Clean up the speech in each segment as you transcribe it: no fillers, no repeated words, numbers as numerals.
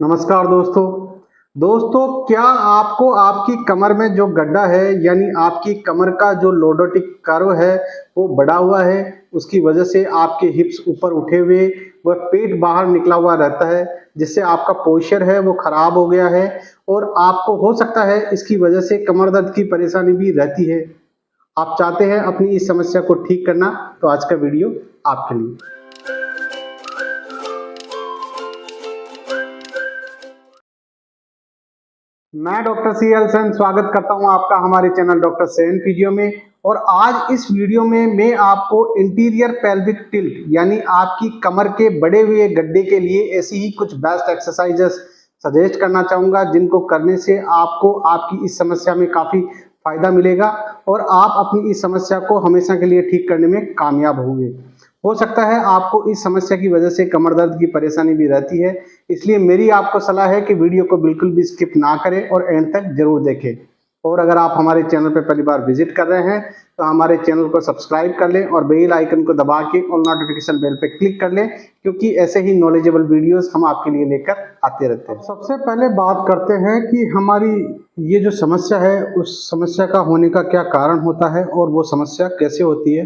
नमस्कार दोस्तों क्या आपको आपकी कमर में जो गड्ढा है यानी आपकी कमर का जो लॉर्डोटिक कर्व है वो बढ़ा हुआ है, उसकी वजह से आपके हिप्स ऊपर उठे हुए व पेट बाहर निकला हुआ रहता है, जिससे आपका पोस्चर है वो खराब हो गया है और आपको हो सकता है इसकी वजह से कमर दर्द की परेशानी भी रहती है। आप चाहते हैं अपनी इस समस्या को ठीक करना, तो आज का वीडियो आपके लिए। मैं डॉक्टर CL सेन स्वागत करता हूं आपका हमारे चैनल डॉक्टर सेन फिजियो में। और आज इस वीडियो में मैं आपको इंटीरियर पेल्विक टिल्ट यानी आपकी कमर के बढ़े हुए गड्ढे के लिए ऐसी ही कुछ बेस्ट एक्सरसाइजेस सजेस्ट करना चाहूँगा, जिनको करने से आपको आपकी इस समस्या में काफ़ी फायदा मिलेगा और आप अपनी इस समस्या को हमेशा के लिए ठीक करने में कामयाब होंगे। हो सकता है आपको इस समस्या की वजह से कमर दर्द की परेशानी भी रहती है, इसलिए मेरी आपको सलाह है कि वीडियो को बिल्कुल भी स्किप ना करें और एंड तक जरूर देखें। और अगर आप हमारे चैनल पर पहली बार विजिट कर रहे हैं तो हमारे चैनल को सब्सक्राइब कर लें और बेल आइकन को दबा के ऑल नोटिफिकेशन बेल पे क्लिक कर लें, क्योंकि ऐसे ही नॉलेजेबल वीडियोस हम आपके लिए लेकर आते रहते हैं। सबसे पहले बात करते हैं कि हमारी ये जो समस्या है उस समस्या का होने का क्या कारण होता है और वो समस्या कैसे होती है।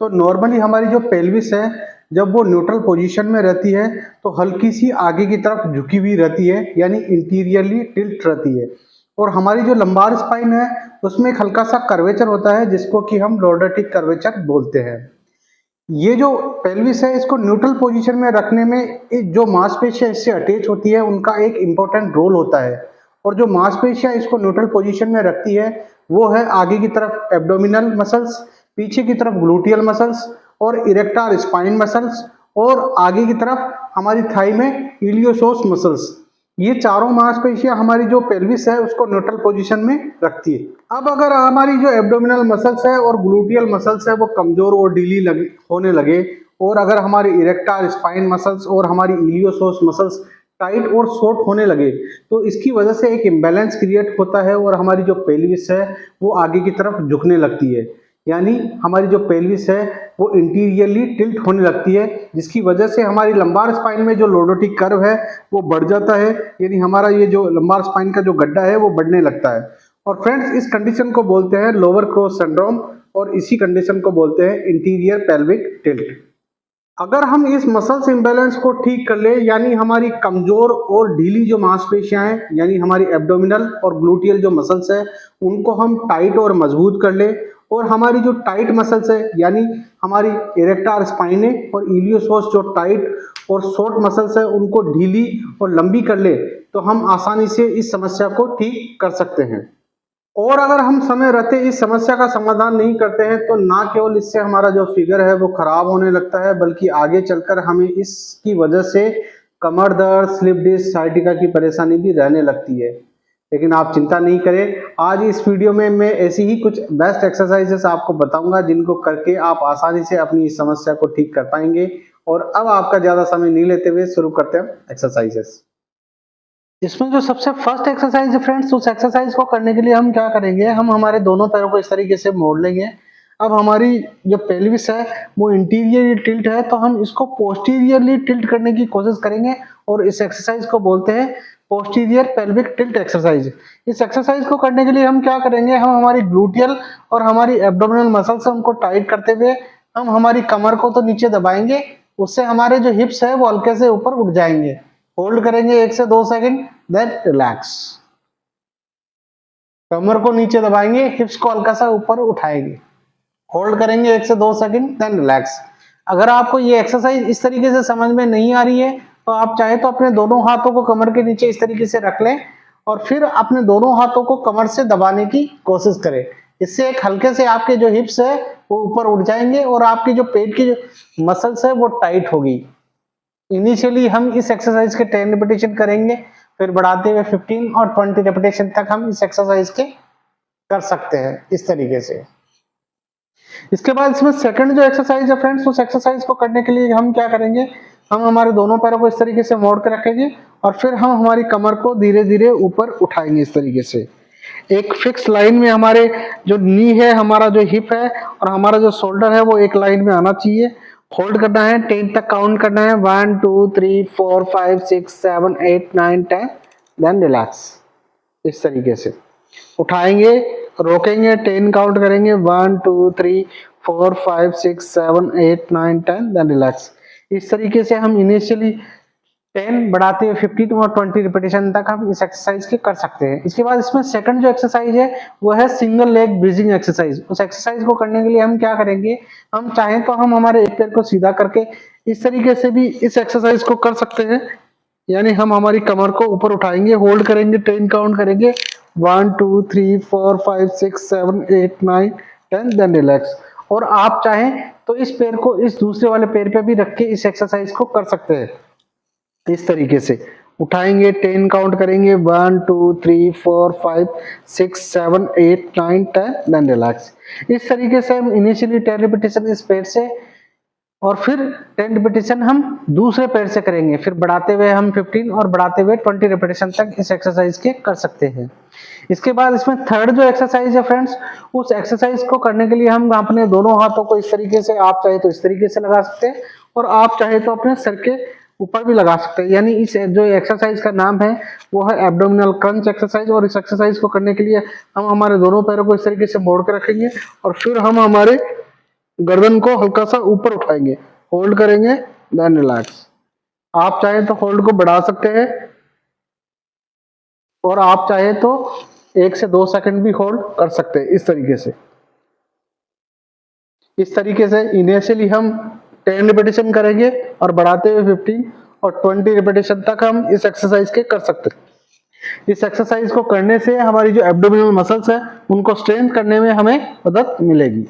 तो नॉर्मली हमारी जो पेल्विस है जब वो न्यूट्रल पोजीशन में रहती है तो हल्की सी आगे की तरफ झुकी हुई रहती है, यानी इंटीरियरली टिल्ट रहती है। और हमारी जो लंबार स्पाइन है उसमें एक हल्का सा कर्वेचर होता है, जिसको कि हम लॉर्डोटिक कर्वेचर बोलते हैं। ये जो पेल्विस है इसको न्यूट्रल पोजीशन में रखने में जो मांसपेशियां इससे अटैच होती है उनका एक इम्पोर्टेंट रोल होता है। और जो मांसपेशियां इसको न्यूट्रल पोजीशन में रखती है वो है आगे की तरफ एब्डोमिनल मसल्स, पीछे की तरफ ग्लूटियल मसल्स और इरेक्टार स्पाइन मसल्स, और आगे की तरफ हमारी थाई में इलियोसोस मसल्स। ये चारों मांसपेशियां हमारी जो पेल्विस है उसको न्यूट्रल पोजीशन में रखती है। अब अगर हमारी जो एब्डोमिनल मसल्स है और ग्लूटियल मसल्स है वो कमजोर और ढीली होने लगे, और अगर हमारी इरेक्टार स्पाइन मसल्स और हमारी इलियोसोस मसल्स टाइट और शॉर्ट होने लगे, तो इसकी वजह से एक इम्बैलेंस क्रिएट होता है और हमारी जो पेल्विस है वो आगे की तरफ झुकने लगती है, यानी हमारी जो पेल्विस है वो इंटीरियरली टिल्ट होने लगती है, जिसकी वजह से हमारी लंबार स्पाइन में जो लॉर्डोटिक कर्व है वो बढ़ जाता है, यानी हमारा ये जो लंबार स्पाइन का जो गड्ढा है वो बढ़ने लगता है। और फ्रेंड्स, इस कंडीशन को बोलते हैं लोअर क्रॉस सिंड्रोम और इसी कंडीशन को बोलते हैं इंटीरियर पेल्विक टिल्ट। अगर हम इस मसल्स इम्बैलेंस को ठीक कर ले, यानी हमारी कमजोर और ढीली जो मांसपेशियां हैं यानी हमारी एब्डोमिनल और ग्लूटियल जो मसल्स है उनको हम टाइट और मजबूत कर ले, और हमारी जो टाइट मसल्स है यानी हमारी इरेक्टार स्पाइन और इलियोसोस जो टाइट और शॉर्ट मसल्स है उनको ढीली और लंबी कर ले, तो हम आसानी से इस समस्या को ठीक कर सकते हैं। और अगर हम समय रहते इस समस्या का समाधान नहीं करते हैं तो ना केवल इससे हमारा जो फिगर है वो खराब होने लगता है, बल्कि आगे चलकर हमें इसकी वजह से कमर दर्द, स्लिप डिस्क, साइटिका की परेशानी भी रहने लगती है। लेकिन आप चिंता नहीं करें, आज इस वीडियो में मैं ऐसी ही कुछ बेस्ट एक्सरसाइजेस आपको बताऊंगा जिनको करके आप आसानी से अपनी इस समस्या को ठीक कर पाएंगे। और अब आपका ज्यादा समय नहीं लेते हुए शुरू करते हैं एक्सरसाइजेस। इसमें जो सबसे फर्स्ट एक्सरसाइज है फ्रेंड्स, उस एक्सरसाइज को करने के लिए हम क्या करेंगे, हम हमारे दोनों पैरों को इस तरीके से मोड़ लेंगे। अब हमारी जो पेल्विस है वो इंटीरियर टिल्ट है, तो हम इसको पोस्टीरियरली टिल्ट करने की कोशिश करेंगे और इस एक्सरसाइज को बोलते हैं पोस्टीरियर पेल्विक टिल्ट एक्सरसाइज। इस एक्सरसाइज को करने के लिए हम क्या करेंगे, हम हमारी ग्लूटियल और हमारी एब्डोमिनल मसल्स उनको टाइट करते हुए हम हमारी कमर को तो नीचे दबाएंगे, उससे हमारे जो हिप्स है वो हल्के से ऊपर उठ जाएंगे। होल्ड करेंगे 1 से 2 सेकंड, देन रिलैक्स। कमर को नीचे दबाएंगे, हिप्स को हल्का सा ऊपर उठाएंगे, होल्ड करेंगे 1 से 2 सेकंड, देन रिलैक्स। अगर आपको ये एक्सरसाइज इस तरीके से समझ में नहीं आ रही है तो आप चाहे तो अपने दोनों हाथों को कमर के नीचे इस तरीके से रख लें और फिर अपने दोनों हाथों को कमर से दबाने की कोशिश करें। इससे एक हल्के से आपके जो हिप्स है वो ऊपर उठ जाएंगे और आपकी जो पेट की जो मसल्स है वो टाइट होगी। इनिशियली हम इस एक्सरसाइज के 10 रिपीटेशन करेंगे, फिर बढ़ाते हुए 15 और 20 रिपीटेशन तक हम इस एक्सरसाइज के कर सकते हैं इस तरीके से। इसके बाद इसमें सेकंड जो एक्सरसाइज है फ्रेंड्स, उस एक्सरसाइज को करने के लिए हम क्या करेंगे, हम हमारे दोनों पैरों को इस तरीके से मोड़ के रखेंगे और फिर हम हमारी कमर को धीरे धीरे ऊपर उठाएंगे इस तरीके से। एक फिक्स लाइन में हमारे जो नी है, हमारा जो हिप है और हमारा जो शोल्डर है वो एक लाइन में आना चाहिए। होल्ड करना है, 10 तक काउंट करना है, 1 2 3 4 5 6 7 8 9 10, देन रिलैक्स। इस तरीके से उठाएंगे, रोकेंगे, 10 काउंट करेंगे, 1 2 3 4 5 6 7 8 9 10, देन रिलैक्स। इस तरीके से हम इनिशियली 10 बढ़ाते हुए 15 और 20 रिपीटेशन तक हम इस एक्सरसाइज के कर सकते हैं। इसके बाद इसमें सेकंड जो एक्सरसाइज है वो है सिंगल लेग ब्रीजिंग एक्सरसाइज। उस एक्सरसाइज को करने के लिए हम क्या करेंगे, हम चाहें तो हम हमारे एक पैर को सीधा करके इस तरीके से भी इस एक्सरसाइज को कर सकते हैं। यानी हम हमारी कमर को ऊपर उठाएंगे, होल्ड करेंगे, 10 काउंट करेंगे, 1 2 3 4 5 6 7 8 9 10, देन रिलैक्स। और आप चाहें तो इस पैर को इस दूसरे वाले पैर पे भी रख के इस एक्सरसाइज को कर सकते हैं। इस तरीके से उठाएंगे, 10 काउंट करेंगे, 1 2 3 4 5 6 7 8 9 10, देन रिलैक्स। इस तरीके से हम इनिशियली 10 रिपीटेशन इस पैर से और फिर 10 रिपीटेशन हम दूसरे पैर से करेंगे, फिर बढ़ाते हुए हम 15 और बढ़ाते हुए 20 रिपीटेशन तक इस एक्सरसाइज के कर सकते हैं। इसके बाद इसमें थर्ड जो एक्सरसाइज है फ्रेंड्स, उस एक्सरसाइज को करने के लिए हम अपने दोनों हाथों को इस तरीके से, आप चाहे तो इस तरीके से लगा सकते हैं और आप चाहे तो अपने सर के ऊपर भी लगा सकते हैं। यानी इस जो एक्सरसाइज का नाम है वो है एब्डोमिनल क्रंच एक्सरसाइज। और इस एक्सरसाइज को करने के लिए हम हमारे दोनों पैरों को इस तरीके से मोड़ के रखेंगे और फिर हम हमारे गर्दन को हल्का सा ऊपर उठाएंगे, होल्ड करेंगे, देन रिलैक्स। आप चाहे तो होल्ड को बढ़ा सकते हैं और आप चाहे तो 1 से 2 सेकंड भी होल्ड कर सकते हैं। इस तरीके से इनिशियली हम 10 रिपीटेशन करेंगे और बढ़ाते हुए 15 और 20 रिपीटेशन तक हम इस एक्सरसाइज के कर सकते हैं। इस एक्सरसाइज को करने से हमारी जो एब्डोमिनल मसल्स है उनको स्ट्रेंथ करने में हमें मदद मिलेगी।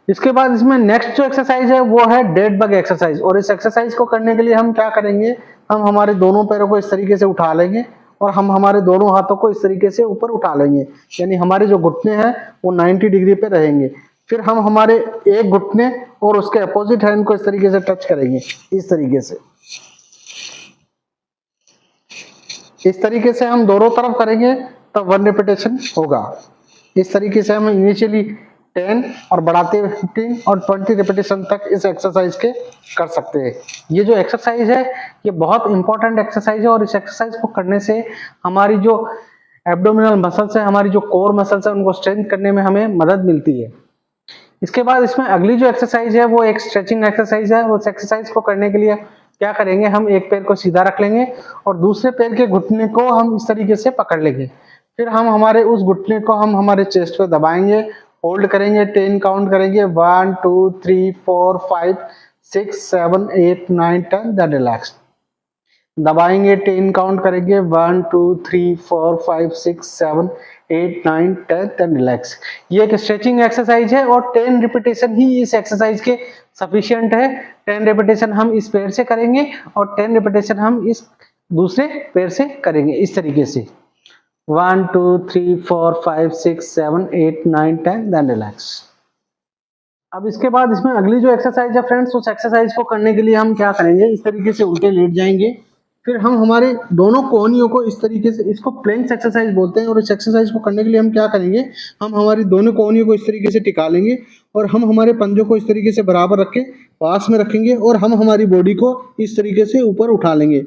इसके बाद इसमें नेक्स्ट जो एक्सरसाइज है वो है डेड बग एक्सरसाइज। और इस एक्सरसाइज को करने के लिए हम क्या करेंगे, हम हमारे दोनों पैरों को इस तरीके से उठा लेंगे और हम हमारे दोनों हाथों को इस तरीके से ऊपर उठा लेंगे। यानी हमारे जो घुटने हैं वो 90 डिग्री पे रहेंगे। फिर हम हमारे एक घुटने और उसके अपोजिट हैंड को इस तरीके से टच करेंगे। इस तरीके से हम दोनों तरफ करेंगे तब 1 रिपीटेशन होगा। इस तरीके से हम इनिशियली 10 और बढ़ाते हुए 15 और 20 रिपीटेशन तक इस एक्सरसाइज के कर सकते हैं। ये जो एक्सरसाइज है ये बहुत इंपॉर्टेंट एक्सरसाइज है और इस एक्सरसाइज को करने से हमारी जो एब्डोमिनल मसल्स है, हमारी जो कोर मसल्स है, उनको स्ट्रेंथ करने में हमें मदद मिलती है। इसके बाद इसमें अगली जो एक्सरसाइज है वो एक स्ट्रेचिंग एक्सरसाइज है। उस एक्सरसाइज को करने के लिए क्या करेंगे, हम एक पैर को सीधा रख लेंगे और दूसरे पैर के घुटने को हम इस तरीके से पकड़ लेंगे। फिर हम हमारे उस घुटने को हम हमारे चेस्ट पे दबाएंगे, होल्ड करेंगे, 10 काउंट करेंगे, 1 2 3 4 5 6 7 8 9 10, देन रिलैक्स। दबाएंगे, 10 काउंट करेंगे, 1 2 3 4 5 6 7 8 9 10, देन रिलैक्स। ये एक स्ट्रेचिंग एक्सरसाइज है और 10 रिपीटेशन ही इस एक्सरसाइज के सफिशिएंट है। 10 रिपीटेशन हम इस पैर से करेंगे और 10 रिपीटेशन हम इस दूसरे पैर से करेंगे। इस तरीके से 1 2 3 4 5 6 7 8 9 10, देन रिलैक्स। अब इसके बाद इसमें अगली जो एक्सरसाइज है फ्रेंड्स, उस एक्सरसाइज को करने के लिए हम क्या करेंगे, इस तरीके से उल्टे लेट जाएंगे। फिर हम हमारे दोनों कोहनियों को इस तरीके से, इसको प्लैंक्स एक्सरसाइज बोलते हैं। और इस एक्सरसाइज को करने के लिए हम क्या करेंगे, हम हमारी दोनों कोहनियों को इस तरीके से टिका लेंगे और हम हमारे पंजों को इस तरीके से बराबर रख के पास में रखेंगे और हम हमारी बॉडी को इस तरीके से ऊपर उठा लेंगे,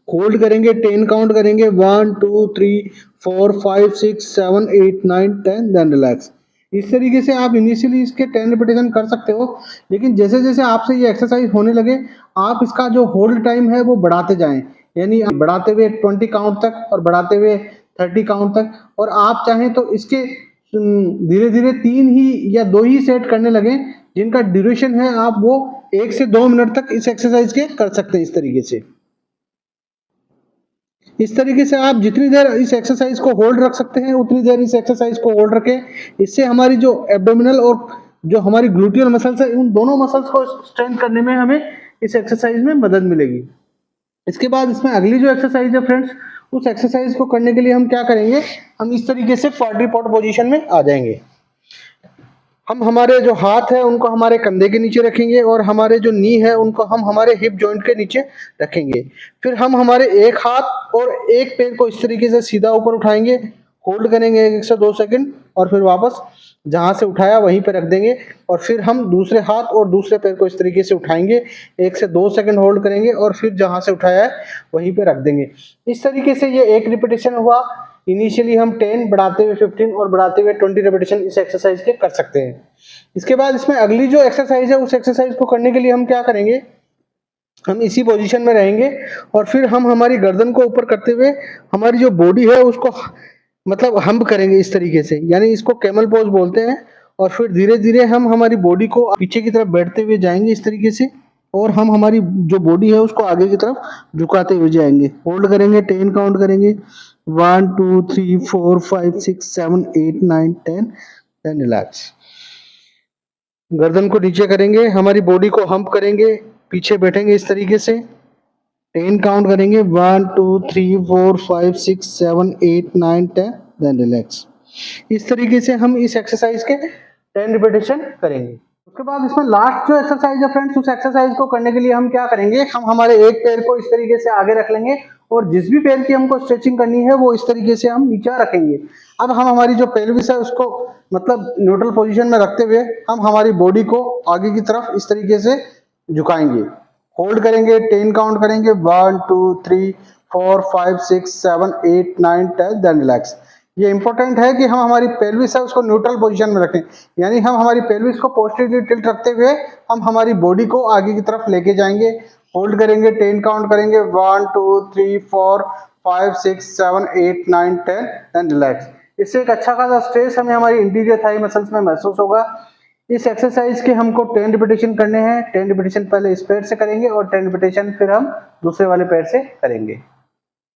होल्ड करेंगे, 10 काउंट करेंगे, 1 2 3 4 5 6 7 8 9 10, देन रिलैक्स। इस तरीके से आप इनिशियली इसके 10 रिपीटेशन कर सकते हो, लेकिन जैसे जैसे आपसे ये एक्सरसाइज होने लगे आप इसका जो होल्ड टाइम है वो बढ़ाते जाएं। यानी बढ़ाते हुए 20 काउंट तक और बढ़ाते हुए 30 काउंट तक। और आप चाहें तो इसके धीरे धीरे 3 ही या 2 ही सेट करने लगे जिनका ड्यूरेशन है आप वो 1 से 2 मिनट तक इस एक्सरसाइज के कर सकते हैं। इस तरीके से आप जितनी देर इस एक्सरसाइज को होल्ड रख सकते हैं उतनी देर इस एक्सरसाइज को होल्ड रखें। इससे हमारी जो एब्डोमिनल और जो हमारी ग्लूटियल मसल्स है, उन दोनों मसल्स को स्ट्रेंथ करने में हमें इस एक्सरसाइज में मदद मिलेगी। इसके बाद इसमें अगली जो एक्सरसाइज है फ्रेंड्स, उस एक्सरसाइज को करने के लिए हम क्या करेंगे, हम इस तरीके से क्वाड्रीपॉड पोजीशन में आ जाएंगे। हम हमारे जो हाथ है उनको हमारे कंधे के नीचे रखेंगे और हमारे जो नी है उनको हम हमारे हिप जॉइंट के नीचे रखेंगे। फिर हम हमारे एक हाथ और एक पैर को इस तरीके से सीधा ऊपर उठाएंगे, होल्ड करेंगे 1 से 2 सेकंड और फिर वापस जहां से उठाया वहीं पे रख देंगे और फिर हम दूसरे हाथ और दूसरे पैर को इस तरीके से उठाएंगे, 1 से 2 सेकंड होल्ड करेंगे और फिर जहां से उठाया है वहीं पे रख देंगे। इस तरीके से ये एक रिपीटेशन हुआ। इनिशियली हम 10 बढ़ाते हुए 15 और बढ़ाते हुए 20 रिपीटेशन इस एक्सरसाइज के कर सकते हैं। इसके बाद इसमें अगली जो एक्सरसाइज है उस एक्सरसाइज को करने के लिए हम क्या करेंगे, हम इसी पोजीशन में रहेंगे और फिर हम हमारी गर्दन को ऊपर करते हुए हमारी जो बॉडी है उसको मतलब हम्प करेंगे इस तरीके से, यानी इसको कैमल पोज बोलते हैं। और फिर धीरे धीरे हम हमारी बॉडी को पीछे की तरफ बैठते हुए जाएंगे इस तरीके से और हम हमारी जो बॉडी है उसको आगे की तरफ झुकाते हुए जाएंगे। होल्ड करेंगे, 10 काउंट करेंगे, 1 2 3 4 5 6 7 8 9 10, देन रिलैक्स। गर्दन को नीचे करेंगे, हमारी बॉडी को हम्प करेंगे, पीछे बैठेंगे इस तरीके से, 10 काउंट करेंगे, 1 2 3 4 5 6 7 8 9 10, देन रिलैक्स। इस तरीके से हम इस एक्सरसाइज के 10 रिपीटेशन करेंगे। उसके बाद इसमें लास्ट जो एक्सरसाइज है फ्रेंड्स, उस एक्सरसाइज को करने के लिए हम क्या करेंगे, हम हमारे एक पैर को इस तरीके से आगे रख लेंगे और जिस भी पैर की हमको स्ट्रेचिंग करनी है वो इस तरीके से हम नीचे रखेंगे। अब हम हमारी जो पेल्विस है उसको मतलब न्यूट्रल पोजीशन में रखते हुए हम हमारी बॉडी को आगे की तरफ इस तरीके से झुकाएंगे। होल्ड करेंगे, 10 काउंट करेंगे, 1 2 3 4 5 6 7 8 9 10, देन रिलैक्स। ये इंपॉर्टेंट है कि हम हमारी पेल्विस है उसको न्यूट्रल पोजीशन में रखें, यानी हम हमारी पेल्विस को पोस्टीरियरली टिल्ट रखते हुए हम हमारी बॉडी को आगे की तरफ लेके जाएंगे। होल्ड करेंगे, 10 काउंट करेंगे, 1 2 3 4 5 6 7 8 9 10, देन रिलैक्स। इससे एक अच्छा खासा स्ट्रेस हमें हमारी इंटीरियर थाई मसल्स में महसूस होगा। इस एक्सरसाइज के हमको 10 रिपीटेशन करने हैं। 10 रिपीटेशन पहले इस पैर से करेंगे और 10 रिपीटेशन फिर हम दूसरे वाले पैर से करेंगे।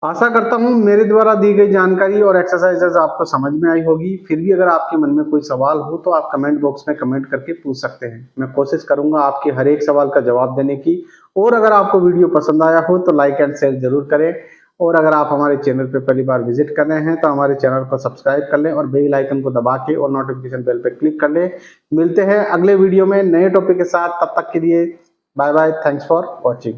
आशा करता हूँ मेरे द्वारा दी गई जानकारी और एक्सरसाइजेज आपको समझ में आई होगी। फिर भी अगर आपके मन में कोई सवाल हो तो आप कमेंट बॉक्स में कमेंट करके पूछ सकते हैं। मैं कोशिश करूंगा आपके हर एक सवाल का जवाब देने की। और अगर आपको वीडियो पसंद आया हो तो लाइक एंड शेयर जरूर करें। और अगर आप हमारे चैनल पर पहली बार विजिट कर रहे हैं तो हमारे चैनल को सब्सक्राइब कर लें और बेल आइकन को दबा के और नोटिफिकेशन बेल पर क्लिक कर लें। मिलते हैं अगले वीडियो में नए टॉपिक के साथ, तब तक के लिए bye bye, thanks for watching.